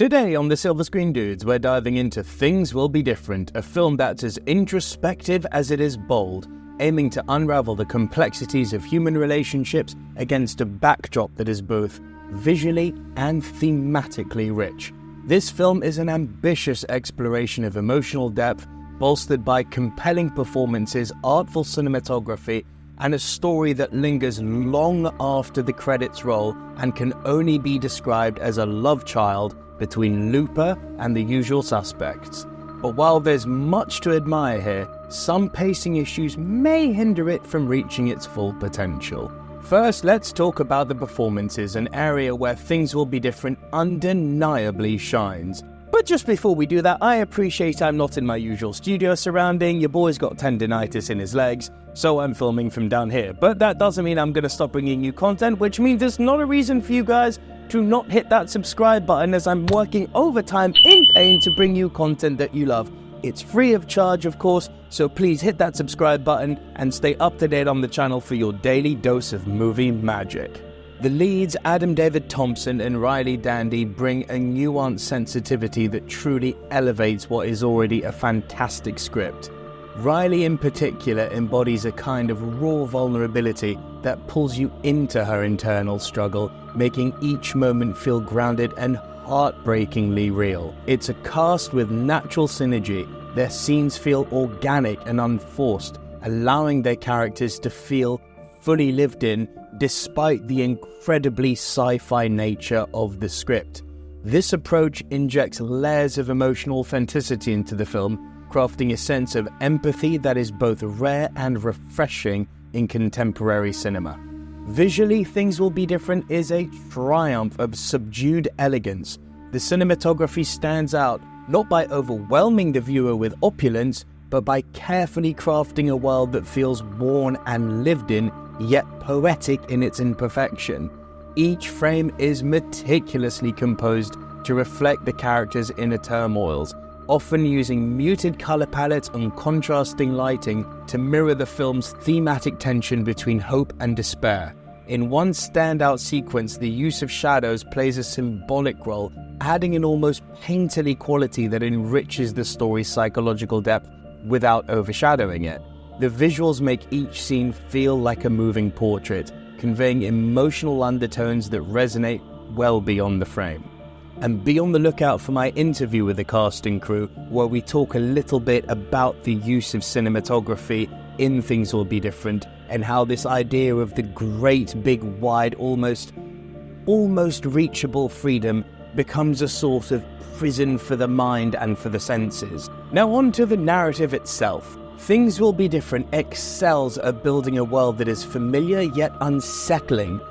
Today on the Silver Screen Dudes, we're diving into Things Will Be Different, a film that's as introspective as it is bold, aiming to unravel the complexities of human relationships against a backdrop that is both visually and thematically rich. This film is an ambitious exploration of emotional depth, bolstered by compelling performances, artful cinematography, and a story that lingers long after the credits roll and can only be described as a love child between Looper and the usual suspects. But while there's much to admire here, some pacing issues may hinder it from reaching its full potential. First, let's talk about the performances, an area where Things Will Be Different undeniably shines. But just before we do that, I appreciate I'm not in my usual studio surrounding. Your boy's got tendinitis in his legs, so I'm filming from down here. But that doesn't mean I'm going to stop bringing you content, which means there's not a reason for you guys to not hit that subscribe button, as I'm working overtime in pain to bring you content that you love. It's free of charge, of course, so please hit that subscribe button and stay up to date on the channel for your daily dose of movie magic. The leads, Adam David Thompson and Riley Dandy, bring a nuanced sensitivity that truly elevates what is already a fantastic script. Riley in particular embodies a kind of raw vulnerability that pulls you into her internal struggle, making each moment feel grounded and heartbreakingly real. It's a cast with natural synergy. Their scenes feel organic and unforced, allowing their characters to feel fully lived in despite the incredibly sci-fi nature of the script. This approach injects layers of emotional authenticity into the film, crafting a sense of empathy that is both rare and refreshing in contemporary cinema. Visually, Things Will Be Different is a triumph of subdued elegance. The cinematography stands out not by overwhelming the viewer with opulence, but by carefully crafting a world that feels worn and lived in, yet poetic in its imperfection. Each frame is meticulously composed to reflect the characters' inner turmoils, often using muted color palettes and contrasting lighting to mirror the film's thematic tension between hope and despair. In one standout sequence, the use of shadows plays a symbolic role, adding an almost painterly quality that enriches the story's psychological depth without overshadowing it. The visuals make each scene feel like a moving portrait, conveying emotional undertones that resonate well beyond the frame. And be on the lookout for my interview with the cast and crew, where we talk a little bit about the use of cinematography in Things Will Be Different, and how this idea of the great, big, wide, almost reachable freedom becomes a sort of prison for the mind and for the senses. Now on to the narrative itself. Things Will Be Different excels at building a world that is familiar yet unsettling,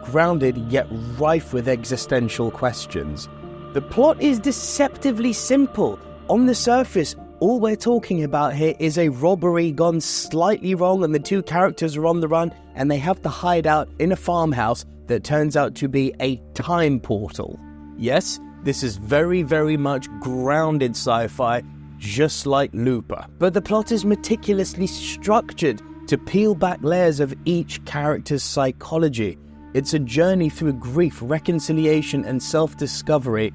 grounded yet rife with existential questions. The plot is deceptively simple. On the surface, all we're talking about here is a robbery gone slightly wrong, and the two characters are on the run, and they have to hide out in a farmhouse that turns out to be a time portal. Yes, this is very, very much grounded sci-fi, just like Looper. But the plot is meticulously structured to peel back layers of each character's psychology. It's a journey through grief, reconciliation, and self-discovery,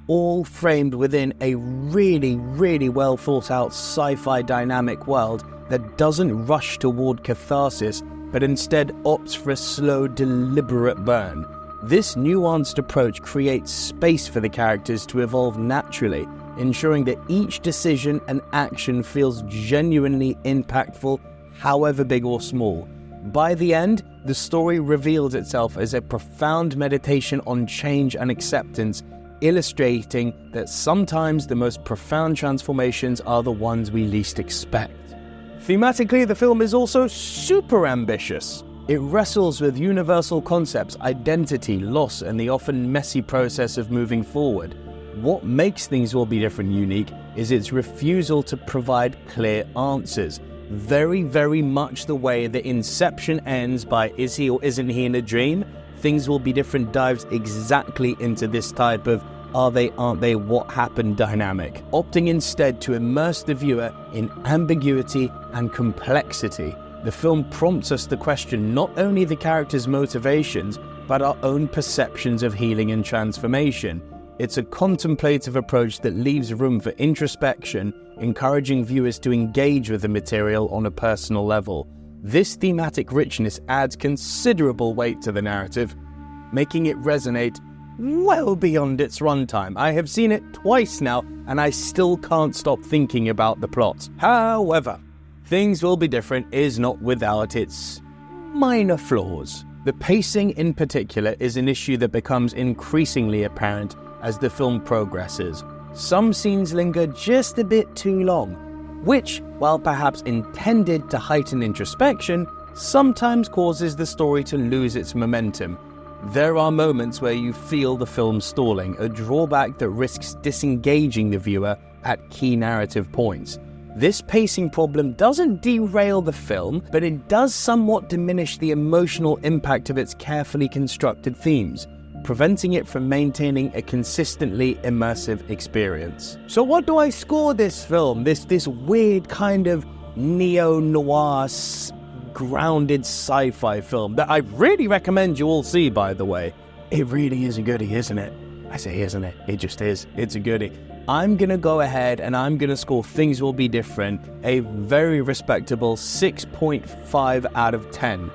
all framed within a really, really well thought out sci-fi dynamic world that doesn't rush toward catharsis, but instead opts for a slow, deliberate burn. This nuanced approach creates space for the characters to evolve naturally, ensuring that each decision and action feels genuinely impactful, however big or small. By the end, the story reveals itself as a profound meditation on change and acceptance, illustrating that sometimes the most profound transformations are the ones we least expect. Thematically, the film is also super ambitious. It wrestles with universal concepts, identity, loss, and the often messy process of moving forward. What makes Things Will Be Different unique is its refusal to provide clear answers. Very, very much the way that Inception ends by is he or isn't he in a dream, Things Will Be Different dives exactly into this type of are they, aren't they, what happened dynamic, opting instead to immerse the viewer in ambiguity and complexity. The film prompts us to question not only the characters' motivations, but our own perceptions of healing and transformation. It's a contemplative approach that leaves room for introspection, encouraging viewers to engage with the material on a personal level. This thematic richness adds considerable weight to the narrative, making it resonate well beyond its runtime. I have seen it twice now, and I still can't stop thinking about the plot. However, Things Will Be Different is not without its minor flaws. The pacing in particular is an issue that becomes increasingly apparent as the film progresses. Some scenes linger just a bit too long, which, while perhaps intended to heighten introspection, sometimes causes the story to lose its momentum. There are moments where you feel the film stalling, a drawback that risks disengaging the viewer at key narrative points. This pacing problem doesn't derail the film, but it does somewhat diminish the emotional impact of its carefully constructed themes, preventing it from maintaining a consistently immersive experience. So what do I score this film? This weird kind of neo-noir grounded sci-fi film that I really recommend you all see, by the way. It really is a goodie, isn't it? I say isn't it? It just is. It's a goodie. I'm going to go ahead and I'm going to score Things Will Be Different a very respectable 6.5 out of 10.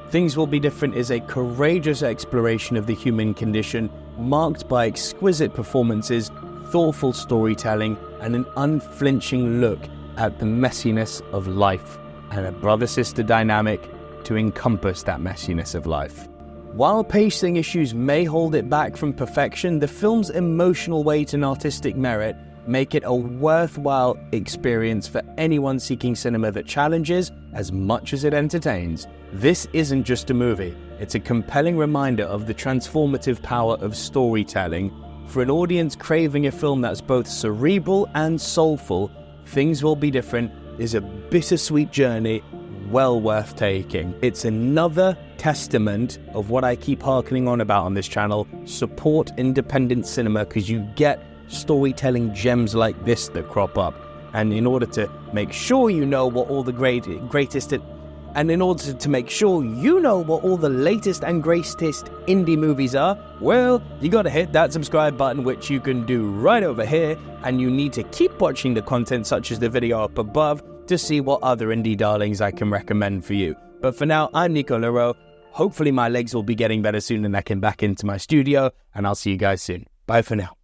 Things Will Be Different is a courageous exploration of the human condition, marked by exquisite performances, thoughtful storytelling, and an unflinching look at the messiness of life, and a brother-sister dynamic to encompass that messiness of life. While pacing issues may hold it back from perfection, the film's emotional weight and artistic merit make it a worthwhile experience for anyone seeking cinema that challenges as much as it entertains. This isn't just a movie, it's a compelling reminder of the transformative power of storytelling. For an audience craving a film that's both cerebral and soulful, Things Will Be Different is a bittersweet journey well worth taking. It's another testament of what I keep harkening on about on this channel: support independent cinema, because you get storytelling gems like this that crop up. And in order to make sure you know what all the greatest and in order to make sure you know what all the latest and greatest indie movies are, well, you gotta hit that subscribe button, which you can do right over here, and you need to keep watching the content such as the video up above to see what other indie darlings I can recommend for you. But for now, I'm Nico Leroux. Hopefully my legs will be getting better soon and I can back into my studio, and I'll see you guys soon. Bye for now.